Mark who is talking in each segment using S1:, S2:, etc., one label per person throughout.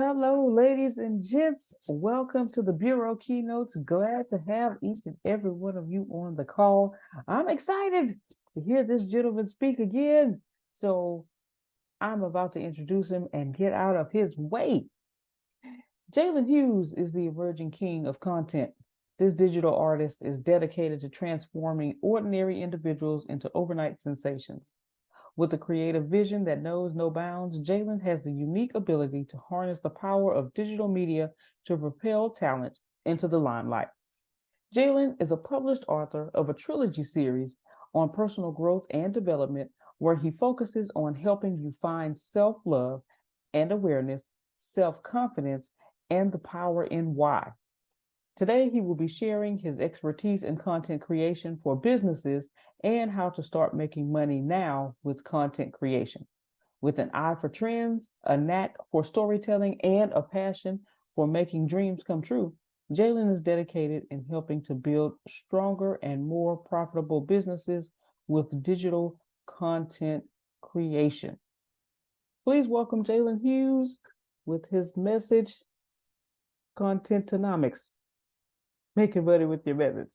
S1: Hello, ladies and gents. Welcome to the Bureau Keynotes. Glad to have each and every one of you on the call. I'm excited to hear this gentleman speak again. So I'm about to introduce him and get out of his way. Jalen Hughes is the emerging king of content. This digital artist is dedicated to transforming ordinary individuals into overnight sensations. With a creative vision that knows no bounds, Jalen has the unique ability to harness the power of digital media to propel talent into the limelight. Jalen is a published author of a trilogy series on personal growth and development, where he focuses on helping you find self love and awareness, self confidence, and the power in why. Today, he will be sharing his expertise in content creation for businesses and how to start making money now with content creation. With an eye for trends, a knack for storytelling, and a passion for making dreams come true, Jalen is dedicated in helping to build stronger and more profitable businesses with digital content creation. Please welcome Jalen Hughes with his message, Contentonomics. Making money with your message.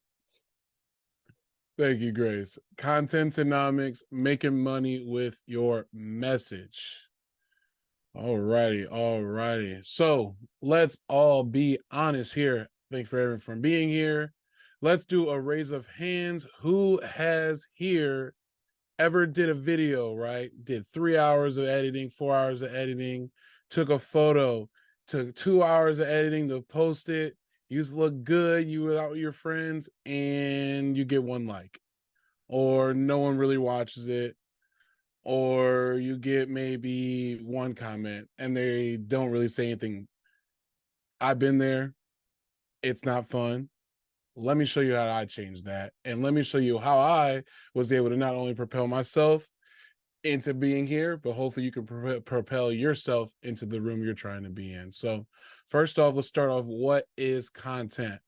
S2: Thank you, Grace. Contentonomics, making money with your message. All righty. So let's all be honest here. Thanks for everyone for being here. Let's do a raise of hands. Who has here ever did a video, right? Did 3 hours of editing, 4 hours of editing, took a photo, took 2 hours of editing to post it. You look good, you were out with your friends, and you get 1 like. Or no one really watches it. Or you get maybe 1 comment, and they don't really say anything. I've been there. It's not fun. Let me show you how I changed that. And let me show you how I was able to not only propel myself into being here, but hopefully you can propel yourself into the room you're trying to be in. So first off, let's start off. What is content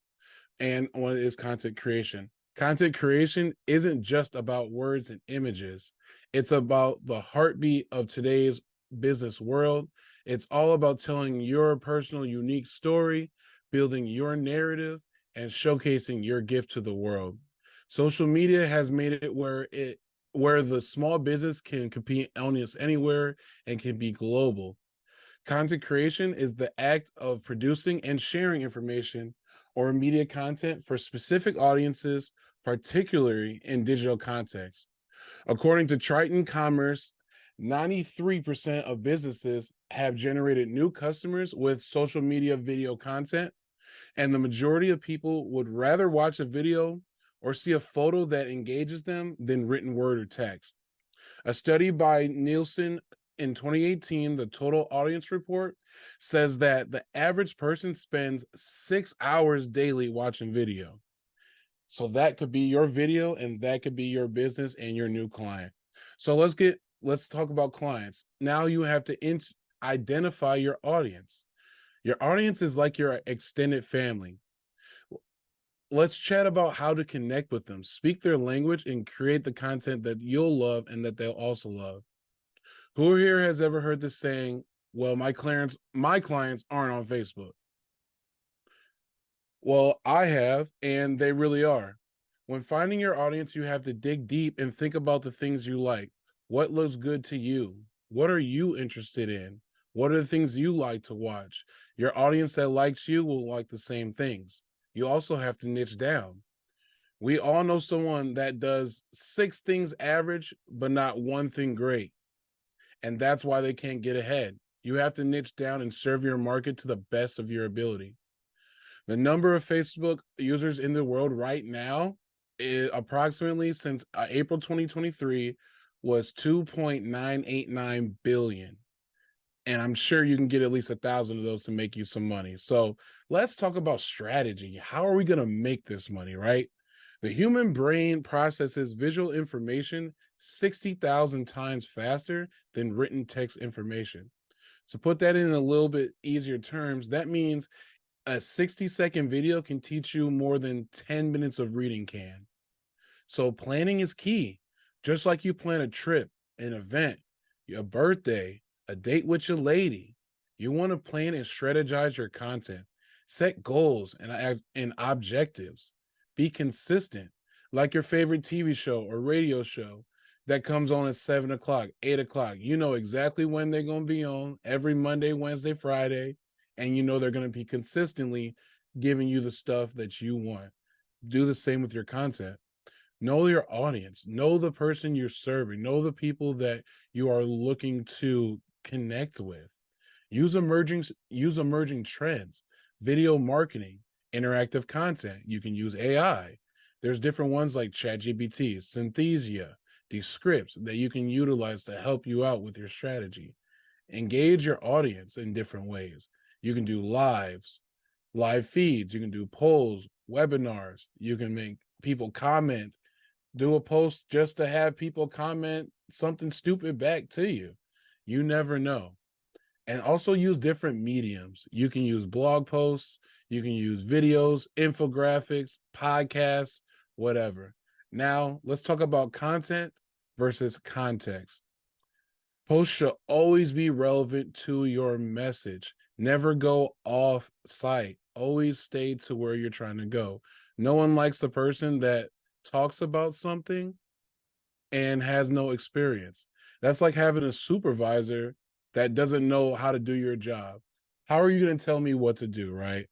S2: and what is content creation? Content creation isn't just about words and images. It's about the heartbeat of today's business world. It's all about telling your personal, unique story, building your narrative, and showcasing your gift to the world. Social media has made it where the small business can compete almost anywhere and can be global. Content creation is the act of producing and sharing information or media content for specific audiences, particularly in digital context. According to Triton Commerce, 93% of businesses have generated new customers with social media video content, and the majority of people would rather watch a video or see a photo that engages them than written word or text. A study by Nielsen in 2018, the Total Audience Report, says that the average person spends 6 hours daily watching video. So that could be your video, and that could be your business and your new client. So let's talk about clients. Now you have to identify your audience. Your audience is like your extended family. Let's chat about how to connect with them, speak their language, and create the content that you'll love and that they'll also love. Who here has ever heard this saying, well, my clients aren't on Facebook? Well, I have, and they really are. When finding your audience, you have to dig deep and think about the things you like. What looks good to you? What are you interested in? What are the things you like to watch? Your audience that likes you will like the same things. You also have to niche down. We all know someone that does 6 things average, but not 1 thing great. And that's why they can't get ahead. You have to niche down and serve your market to the best of your ability. The number of Facebook users in the world right now is approximately since April 2023 was 2.989 billion. And I'm sure you can get at least 1,000 of those to make you some money. So let's talk about strategy. How are we going to make this money, right? The human brain processes visual information 60,000 times faster than written text information. To put that in a little bit easier terms, that means a 60-second video can teach you more than 10 minutes of reading can. So planning is key. Just like you plan a trip, an event, a birthday, a date with your lady, You want to plan and strategize your content. Set goals and objectives. Be consistent, like your favorite TV show or radio show that comes on at 7 o'clock, 8 o'clock. You know exactly when they're going to be on every Monday, Wednesday, Friday, and you know they're going to be consistently giving you the stuff that you want. Do the same with your content. Know your audience, know the person you're serving, know the people that you are looking to connect with. Use emerging trends, video marketing, interactive content. You can use AI. There's different ones like ChatGPT, Synthesia, these scripts that you can utilize to help you out with your strategy. Engage your audience in different ways. You can do live feeds, you can do polls, webinars, you can make people comment, do a post just to have people comment something stupid back to you. You never know. And also use different mediums. You can use blog posts, you can use videos, infographics, podcasts, whatever. Now, let's talk about content versus context. Posts should always be relevant to your message. Never go off site. Always stay to where you're trying to go. No one likes the person that talks about something and has no experience. That's like having a supervisor that doesn't know how to do your job. How are you going to tell me what to do, right?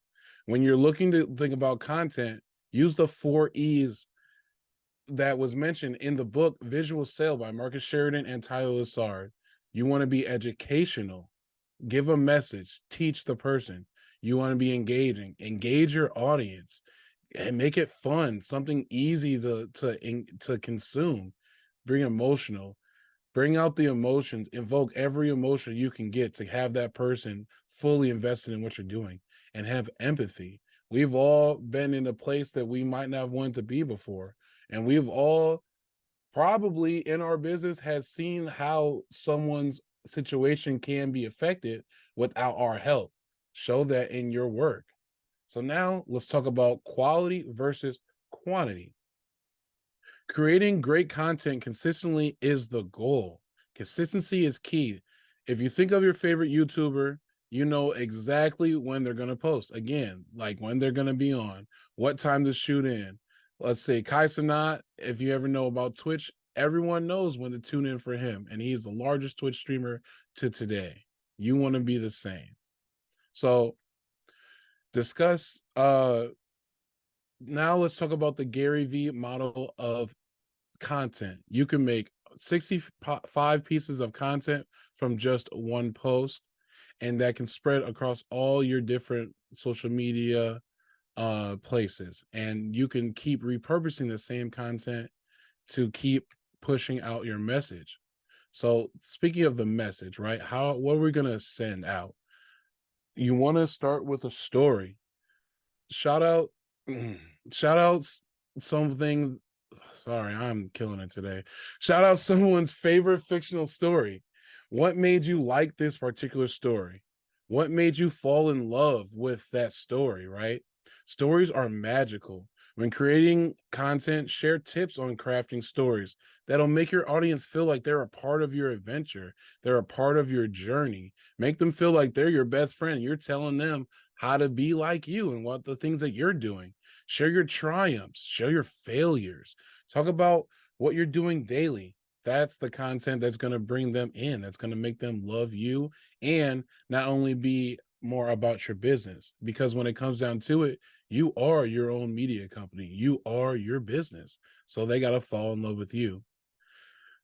S2: When you're looking to think about content, use the 4 E's that was mentioned in the book Visual Sale by Marcus Sheridan and Tyler Lessard. You want to be educational, give a message, teach the person. You want to be engaging, engage your audience, and make it fun, something easy to consume. Bring emotional, bring out the emotions, invoke every emotion you can get to have that person fully invested in what you're doing, and have empathy. We've all been in a place that we might not have wanted to be before, and we've all probably in our business has seen how someone's situation can be affected without our help. Show that in your work. So now let's talk about quality versus quantity. Creating great content consistently is the goal. Consistency is key. If you think of your favorite YouTuber, you know exactly when they're going to post. Again, like when they're going to be on, what time to shoot in. Let's say Kai Cenat, if you ever know about Twitch, everyone knows when to tune in for him. And he's the largest Twitch streamer to today. You want to be the same. So discuss, now let's talk about the Gary Vee model of content. You can make 65 pieces of content from just one post, and that can spread across all your different social media places, and you can keep repurposing the same content to keep pushing out your message. So speaking of the message, right, what are we going to send out? You want to start with a story. Shout out something. Sorry, I'm killing it today. Shout out someone's favorite fictional story. What made you like this particular story? What made you fall in love with that story, right? Stories are magical. When creating content, share tips on crafting stories that'll make your audience feel like they're a part of your adventure. They're a part of your journey. Make them feel like they're your best friend. You're telling them how to be like you and what the things that you're doing. Share your triumphs, share your failures. Talk about what you're doing daily. That's the content that's going to bring them in. That's going to make them love you and not only be more about your business, because when it comes down to it, you are your own media company. You are your business. So they got to fall in love with you.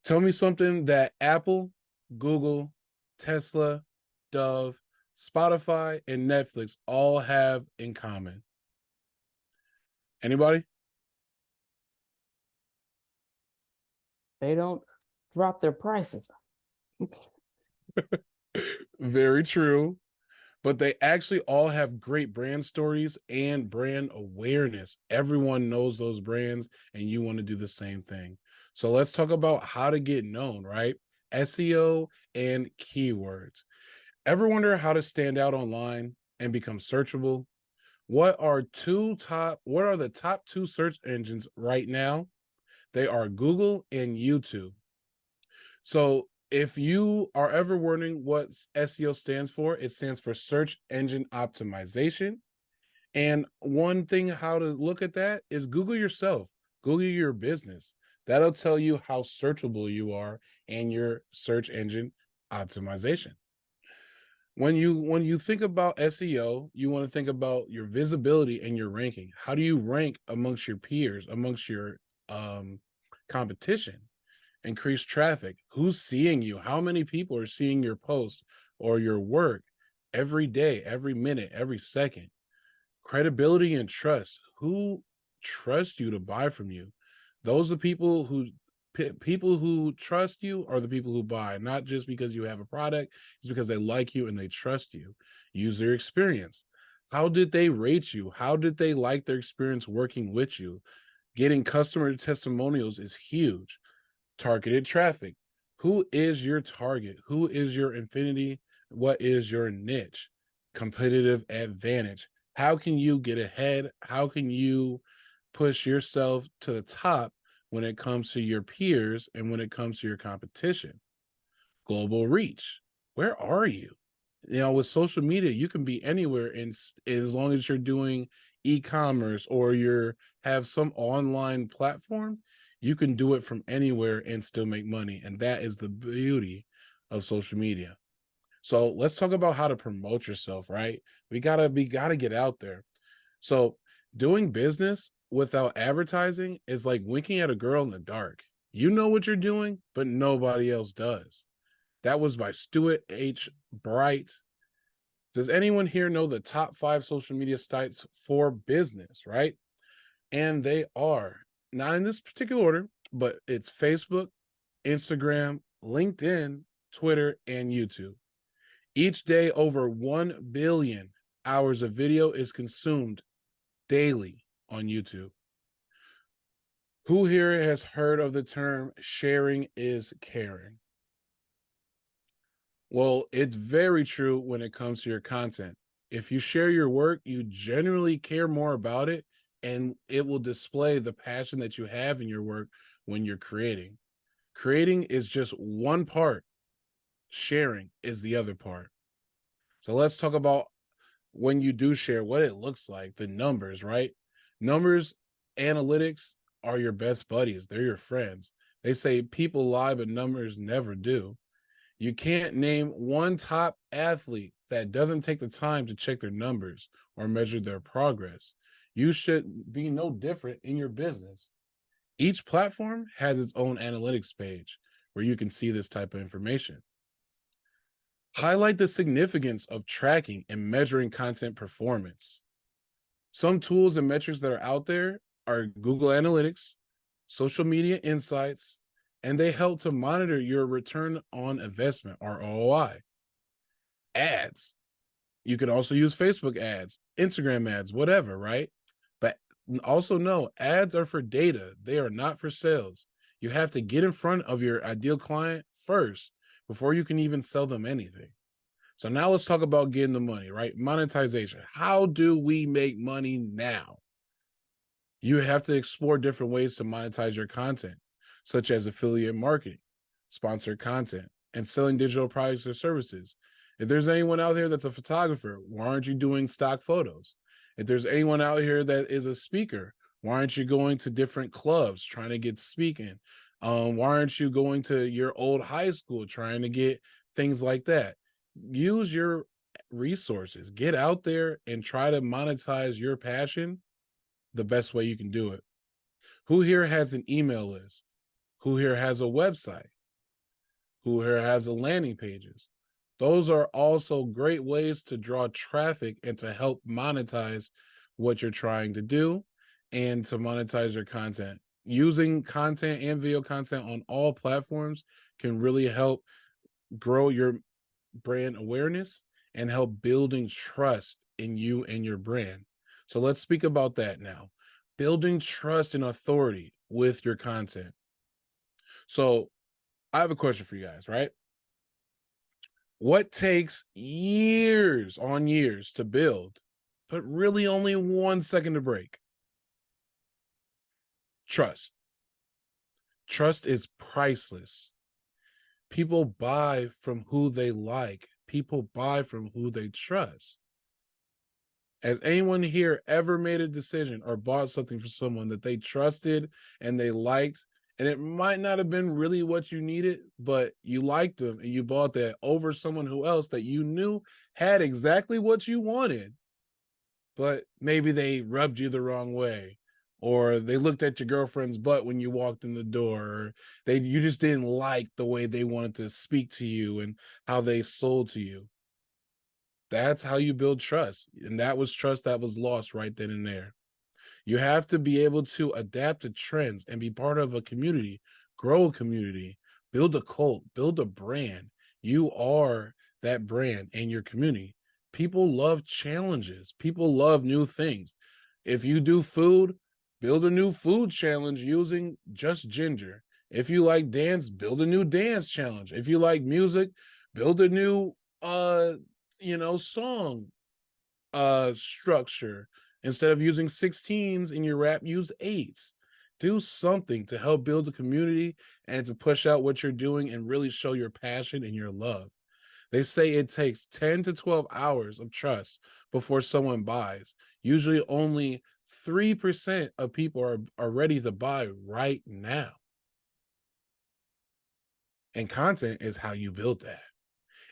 S2: Tell me something that Apple, Google, Tesla, Dove, Spotify, and Netflix all have in common. Anybody?
S1: They don't drop their prices.
S2: Very true. But they actually all have great brand stories and brand awareness. Everyone knows those brands, and you want to do the same thing. So let's talk about how to get known, right? SEO and keywords. Ever wonder how to stand out online and become searchable? What are the top 2 search engines right now? They are Google and YouTube. So if you are ever wondering what SEO stands for, it stands for search engine optimization. And one thing how to look at that is Google yourself, Google your business. That'll tell you how searchable you are and your search engine optimization. When you think about SEO, you want to think about your visibility and your ranking. How do you rank amongst your peers, amongst your competition? Increase traffic. Who's seeing you? How many people are seeing your post or your work every day, every minute, every second? Credibility and trust. Who trusts you to buy from you? Those are people who trust you are the people who buy, not just because you have a product. It's because they like you and they trust you. User experience. How did they rate you? How did they like their experience working with you? Getting customer testimonials is huge. Targeted traffic. Who is your target? Who is your infinity? What is your niche? Competitive advantage. How can you get ahead? How can you push yourself to the top when it comes to your peers and when it comes to your competition? Global reach. Where are you? With social media, you can be anywhere, and as long as you're doing e-commerce or you have some online platform, you can do it from anywhere and still make money. And that is the beauty of social media. So let's talk about how to promote yourself, right? We gotta get out there. So doing business without advertising is like winking at a girl in the dark. You know what you're doing, but nobody else does. That was by Stuart H. Bright. Does anyone here know the top 5 social media sites for business, right? And they are, not in this particular order, but it's Facebook, Instagram, LinkedIn, Twitter, and YouTube. Each day, over 1 billion hours of video is consumed daily on YouTube. Who here has heard of the term sharing is caring? Well, it's very true when it comes to your content. If you share your work, you generally care more about it, and it will display the passion that you have in your work when you're creating. Creating is just one part. Sharing is the other part. So let's talk about when you do share, what it looks like, the numbers, right? Numbers, analytics are your best buddies. They're your friends. They say people lie, but numbers never do. You can't name one top athlete that doesn't take the time to check their numbers or measure their progress. You should be no different in your business. Each platform has its own analytics page where you can see this type of information. Highlight the significance of tracking and measuring content performance. Some tools and metrics that are out there are Google Analytics, Social Media Insights, and they help to monitor your return on investment, or ROI. Ads. You can also use Facebook ads, Instagram ads, whatever, right? But also know ads are for data. They are not for sales. You have to get in front of your ideal client first before you can even sell them anything. So now let's talk about getting the money, right? Monetization. How do we make money now? You have to explore different ways to monetize your content, such as affiliate marketing, sponsored content, and selling digital products or services. If there's anyone out here that's a photographer, why aren't you doing stock photos? If there's anyone out here that is a speaker, why aren't you going to different clubs trying to get speaking? Why aren't you going to your old high school trying to get things like that? Use your resources. Get out there and try to monetize your passion the best way you can do it. Who here has an email list? Who here has a website? Who here has a landing pages? Those are also great ways to draw traffic and to help monetize what you're trying to do and to monetize your content. Using content and video content on all platforms can really help grow your brand awareness and help building trust in you and your brand. So let's speak about that now. Building trust and authority with your content. So I have a question for you guys, right? What takes years on years to build, but really only 1 second to break? Trust. Trust is priceless. People buy from who they like. People buy from who they trust. Has anyone here ever made a decision or bought something for someone that they trusted and they liked, and it might not have been really what you needed, but you liked them and you bought that over someone who else that you knew had exactly what you wanted, but maybe they rubbed you the wrong way, or they looked at your girlfriend's butt when you walked in the door, or you just didn't like the way they wanted to speak to you and how they sold to you. That's how you build trust. And that was trust that was lost right then and there. You have to be able to adapt to trends and be part of a community, grow a community, build a cult, build a brand. You are that brand and your community. People love challenges. People love new things. If you do food, build a new food challenge using just ginger. If you like dance, build a new dance challenge. If you like music, build a new song structure. Instead of using 16s in your rap, use 8s. Do something to help build a community and to push out what you're doing and really show your passion and your love. They say it takes 10 to 12 hours of trust before someone buys. Usually only 3% of people are ready to buy right now. And content is how you build that.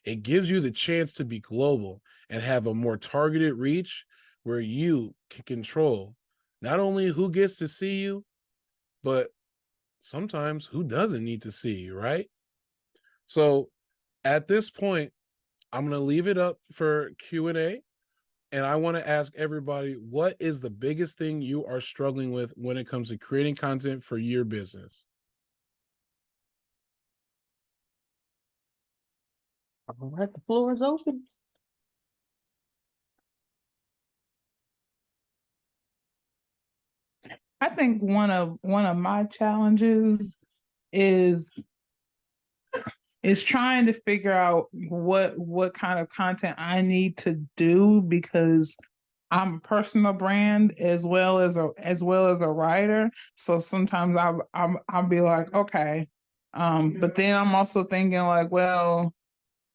S2: It gives you the chance to be global and have a more targeted reach where you can control not only who gets to see you, but sometimes who doesn't need to see you, right? So at this point, I'm going to leave it up for Q&A. And I want to ask everybody, what is the biggest thing you are struggling with when it comes to creating content for your business?
S1: All right, the floor is open.
S3: I think one of my challenges is trying to figure out what kind of content I need to do, because I'm a personal brand as well as a writer. So sometimes I'll be like, okay, but then I'm also thinking like, well,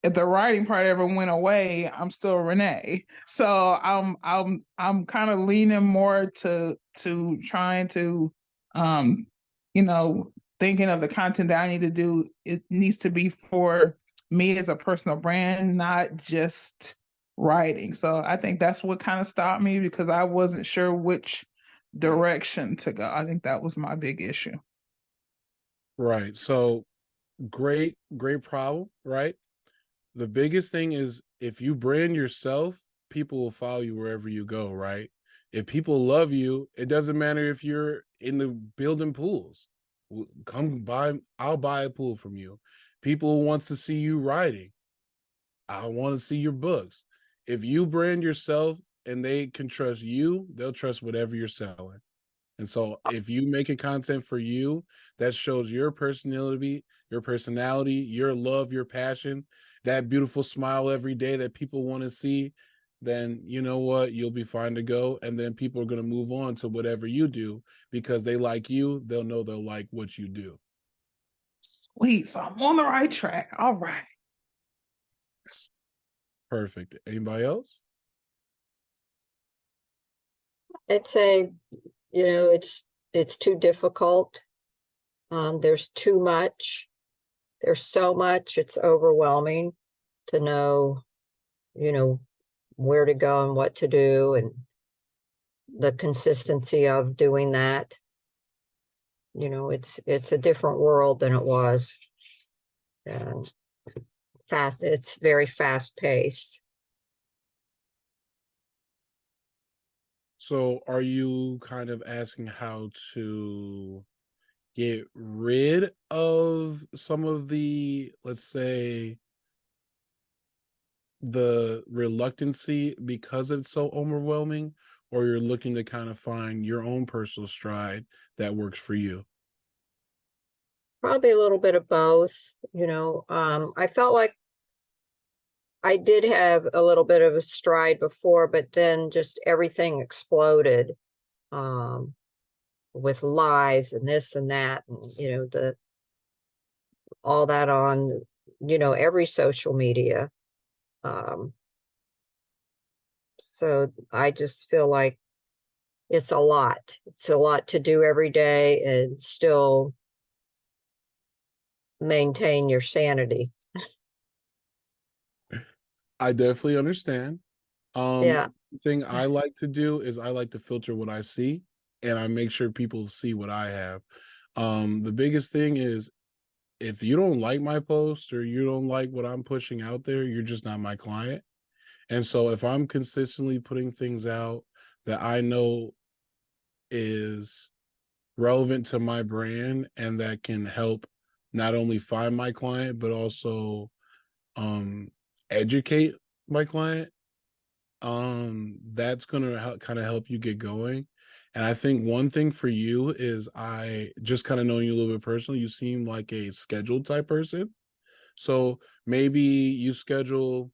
S3: if the writing part ever went away, I'm still Renee. So I'm kind of leaning more to trying to, um, thinking of the content that I need to do. It needs to be for me as a personal brand, not just writing. So I think that's what kind of stopped me, because I wasn't sure which direction to go. I think that was my big issue.
S2: Right. So great problem, right? The biggest thing is if you brand yourself, people will follow you wherever you go, right? If people love you, it doesn't matter if you're in the building pools. Come buy, I'll buy a pool from you. People wants to see you writing. I want to see your books. If you brand yourself and they can trust you, they'll trust whatever you're selling. And so if you make a content for you that shows your personality, your love, your passion, that beautiful smile every day that people want to see, then you know what? You'll be fine to go. And then people are going to move on to whatever you do because they like you. They'll know they'll like what you do.
S3: Sweet. So I'm on the right track. All right.
S2: Perfect. Anybody else?
S4: I'd say, it's too difficult. There's too much. There's so much. It's overwhelming to know, where to go and what to do, and the consistency of doing that. It's a different world than it was. And it's very fast paced.
S2: So are you kind of asking how to get rid of some of the, let's say, the reluctancy because it's so overwhelming, or you're looking to kind of find your own personal stride that works for you?
S4: Probably a little bit of both. I felt like I did have a little bit of a stride before, but then just everything exploded, with lives and this and that, and all that on every social media. So I just feel like it's a lot. It's a lot to do every day and still maintain your sanity.
S2: I definitely understand.
S4: Yeah.
S2: Thing I like to do is I like to filter what I see, and I make sure people see what I have. The biggest thing is if you don't like my post or you don't like what I'm pushing out there, you're just not my client. And so if I'm consistently putting things out that I know is relevant to my brand and that can help not only find my client, but also educate my client, that's gonna kind of help you get going. And I think one thing for you is, I just kind of knowing you a little bit personally, you seem like a scheduled type person. So maybe you schedule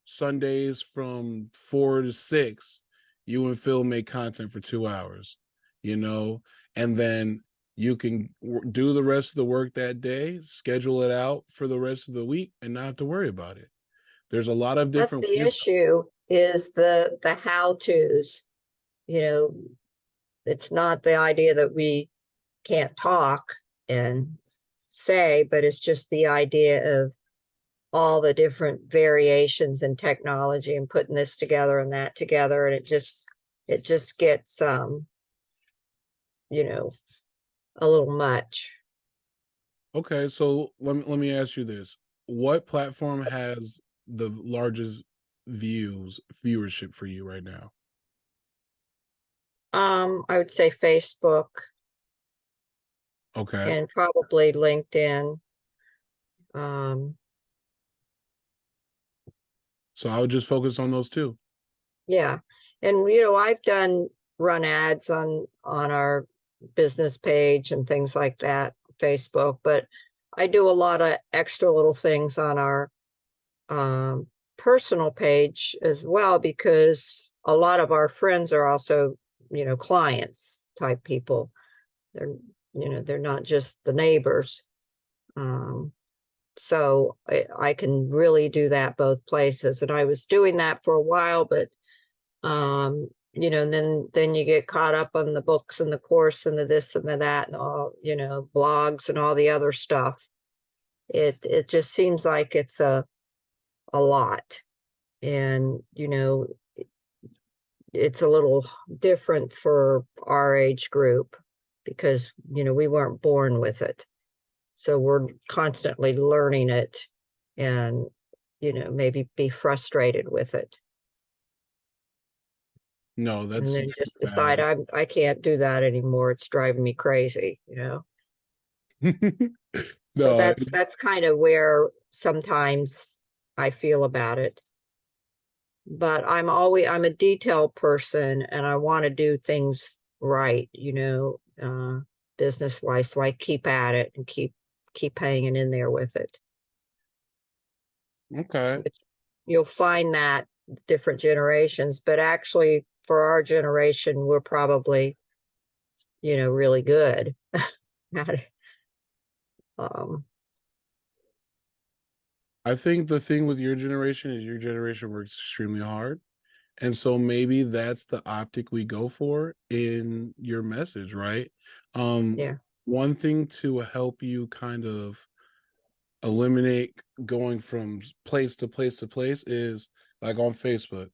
S2: Sundays from 4 to 6, you and Phil make content for 2 hours, and then you can do the rest of the work that day, schedule it out for the rest of the week, and not have to worry about it. There's a lot of
S4: That's
S2: different
S4: the
S2: ways.
S4: issue, is the how-tos. It's not the idea that we can't talk and say, but it's just the idea of all the different variations in technology and putting this together and that together, and it just gets a little much.
S2: Okay, so let me ask you this. What platform has the largest viewership for you right now?
S4: I would say Facebook
S2: Okay.
S4: and probably LinkedIn. Um,
S2: So I would just focus on those two.
S4: yeah. And I've run ads on our business page and things like that, Facebook, but I do a lot of extra little things on our personal page as well, because a lot of our friends are also, clients type people. They're not just the neighbors. So I can really do that both places. And I was doing that for a while, but and then you get caught up on the books and the course and the this and the that and all, blogs and all the other stuff. It just seems like it's a lot. And it's a little different for our age group because we weren't born with it, so we're constantly learning it and maybe be frustrated with it,
S2: No,
S4: and
S2: that's
S4: then just decide
S2: valid.
S4: I can't do that anymore, it's driving me crazy. So
S2: No,
S4: that's kind of where sometimes I feel about it. But I'm a detail person and I want to do things right, business wise. So I keep at it and keep hanging in there with it.
S2: okay.
S4: But you'll find that different generations, but actually for our generation, we're probably, really good at it. Um,
S2: I think the thing with your generation is your generation works extremely hard. And so maybe that's the optic we go for in your message, right? Um,
S4: yeah.
S2: One thing to help you kind of eliminate going from place to place to place is, like, on Facebook.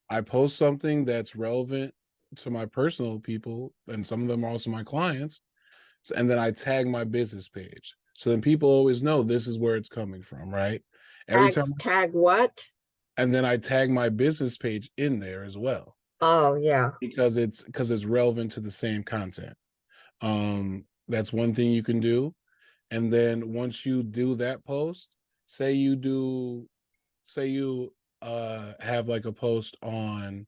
S2: I post something that's relevant to my personal people, and some of them are also my clients, and then I tag my business page. So then people always know this is where it's coming from, right? Every time,
S4: Tag what?
S2: and then I tag my business page in there as well,
S4: Oh, yeah.
S2: because it's relevant to the same content. That's one thing you can do. And then once you do that post, say you have like a post on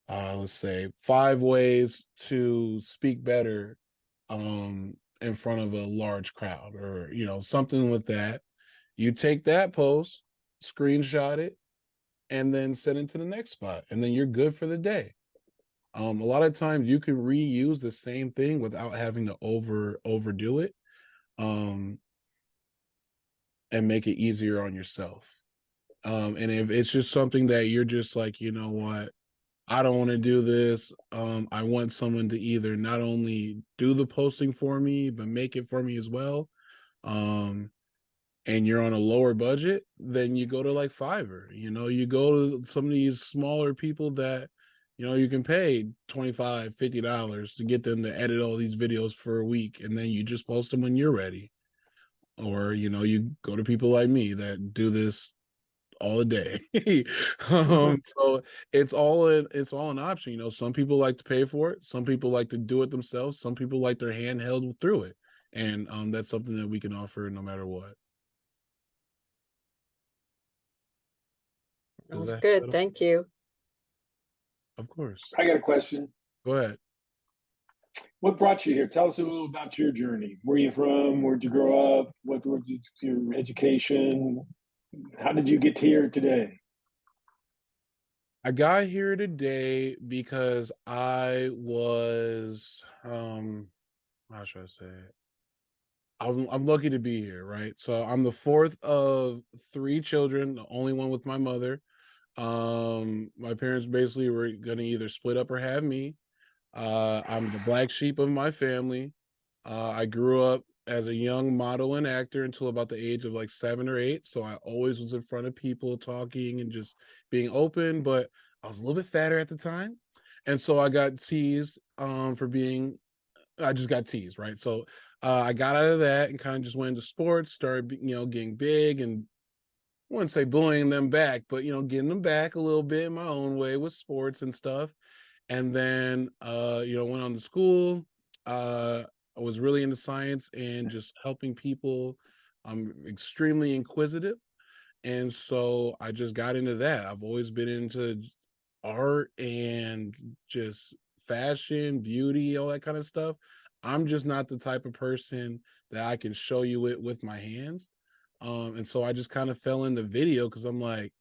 S2: let's say 5 ways to speak better in front of a large crowd, or something with that. You take that post, screenshot it, and then send it to the next spot, and then you're good for the day. A lot of times you can reuse the same thing without having to overdo it. um and make it easier on yourself. And if it's just something that you're just like, you know what, I don't want to do this. I want someone to either not only do the posting for me, but make it for me as well. And you're on a lower budget, then you go to like Fiverr. You go to some of these smaller people that, you can pay $25, $50 to get them to edit all these videos for a week, and then you just post them when you're ready. Or, you go to people like me that do this all day. So it's all an option. Some people like to pay for it, some people like to do it themselves, some people like their hand held through it. And that's something that we can offer no matter what.
S4: That's good. Thank you.
S2: Of course.
S5: I got a question.
S2: Go ahead.
S5: What brought you here? Tell us a little about your journey. Where are you from? Where'd you grow up? What was your education? How did you get here today?
S2: I got here today because I was, how should I say it? I'm lucky to be here, right? So I'm the fourth of 3 children, the only one with my mother. My parents basically were going to either split up or have me. I'm the black sheep of my family. I grew up as a young model and actor until about the age of like 7 or 8. So I always was in front of people talking and just being open, but I was a little bit fatter at the time. And so I got teased I just got teased, right? So I got out of that and kind of just went into sports, started, getting big, and I wouldn't say bullying them back, but, getting them back a little bit in my own way with sports and stuff. And then, went on to school. I was really into science and just helping people. I'm extremely inquisitive. And so I just got into that. I've always been into art and just fashion, beauty, all that kind of stuff. I'm just not the type of person that I can show you it with my hands. And so I just kind of fell into video because I'm like,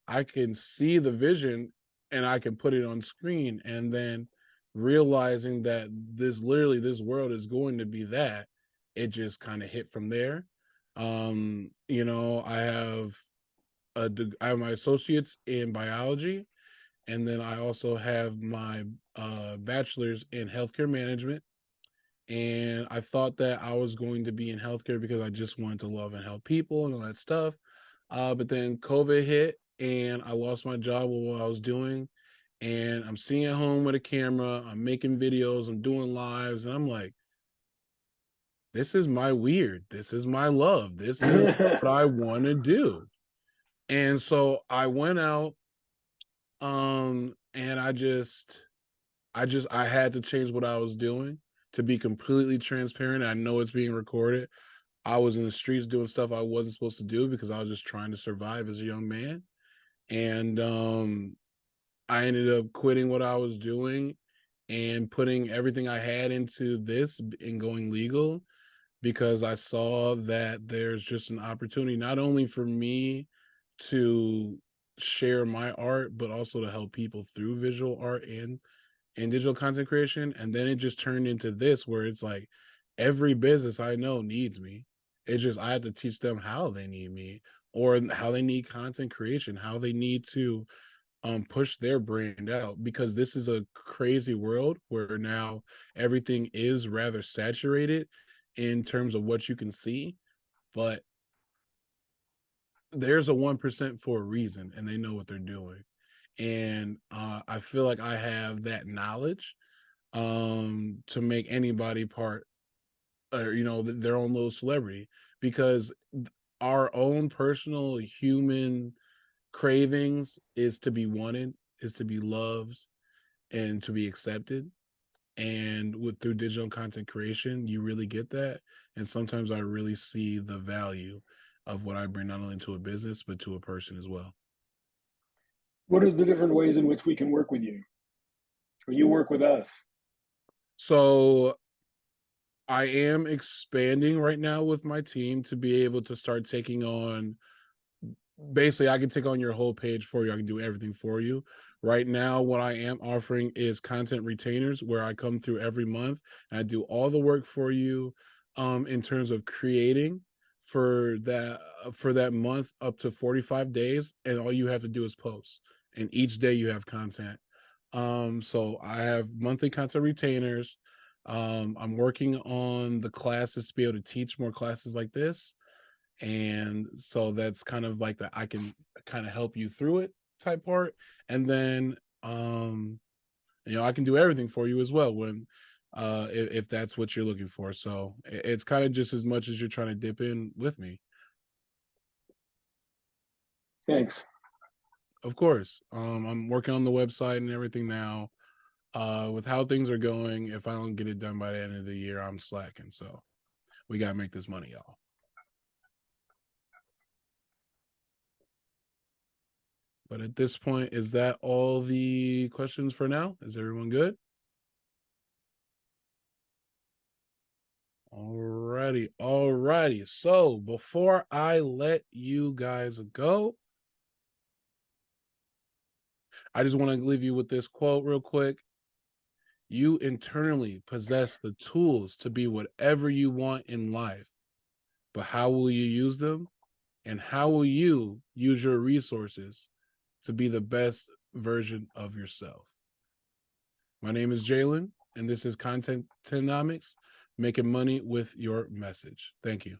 S2: I can see the vision and I can put it on screen. And then realizing that this world is going to be that, it just kind of hit from there. I have my associates in biology, and then I also have my bachelor's in healthcare management. And I thought that I was going to be in healthcare because I just wanted to love and help people and all that stuff. But then COVID hit and I lost my job with what I was doing. And I'm sitting at home with a camera, I'm making videos, I'm doing lives, and I'm like, this is my weird, this is my love, this is what I want to do. And so I went out, and I had to change what I was doing. To be completely transparent, I know it's being recorded. I was in the streets doing stuff I wasn't supposed to do because I was just trying to survive as a young man. And I ended up quitting what I was doing and putting everything I had into this and going legal because I saw that there's just an opportunity not only for me to share my art, but also to help people through visual art and digital content creation. And then it just turned into this where it's like every business I know needs me. It's just I have to teach them how they need me or how they need content creation, how they need to push their brand out, because this is a crazy world where now everything is rather saturated in terms of what you can see, but there's a 1% for a reason and they know what they're doing. And I feel like I have that knowledge to make anybody part or their own little celebrity, because our own personal human cravings is to be wanted, is to be loved, and to be accepted. And through digital content creation, you really get that. And sometimes I really see the value of what I bring not only to a business but to a person as well.
S5: What are the different ways in which we can work with you, or you work with us?
S2: So I am expanding right now with my team to be able to start taking on, basically I can take on your whole page for you. I can do everything for you. Right now, what I am offering is content retainers, where I come through every month and I do all the work for you in terms of creating for that month up to 45 days, and all you have to do is post, and each day you have content. So I have monthly content retainers. I'm working on the classes to be able to teach more classes like this, and so that's kind of like I can kind of help you through it type part. And then I can do everything for you as well when if that's what you're looking for. So it's kind of just as much as you're trying to dip in with me.
S5: Thanks.
S2: Of course. I'm working on the website and everything now. With how things are going, if I don't get it done by the end of the year, I'm slacking. So we got to make this money, y'all. But at this point, is that all the questions for now? Is everyone good? Alrighty. So before I let you guys go, I just want to leave you with this quote real quick. You internally possess the tools to be whatever you want in life, but how will you use them? And how will you use your resources to be the best version of yourself? My name is Jalen, and this is Content Economics, making money with your message. Thank you.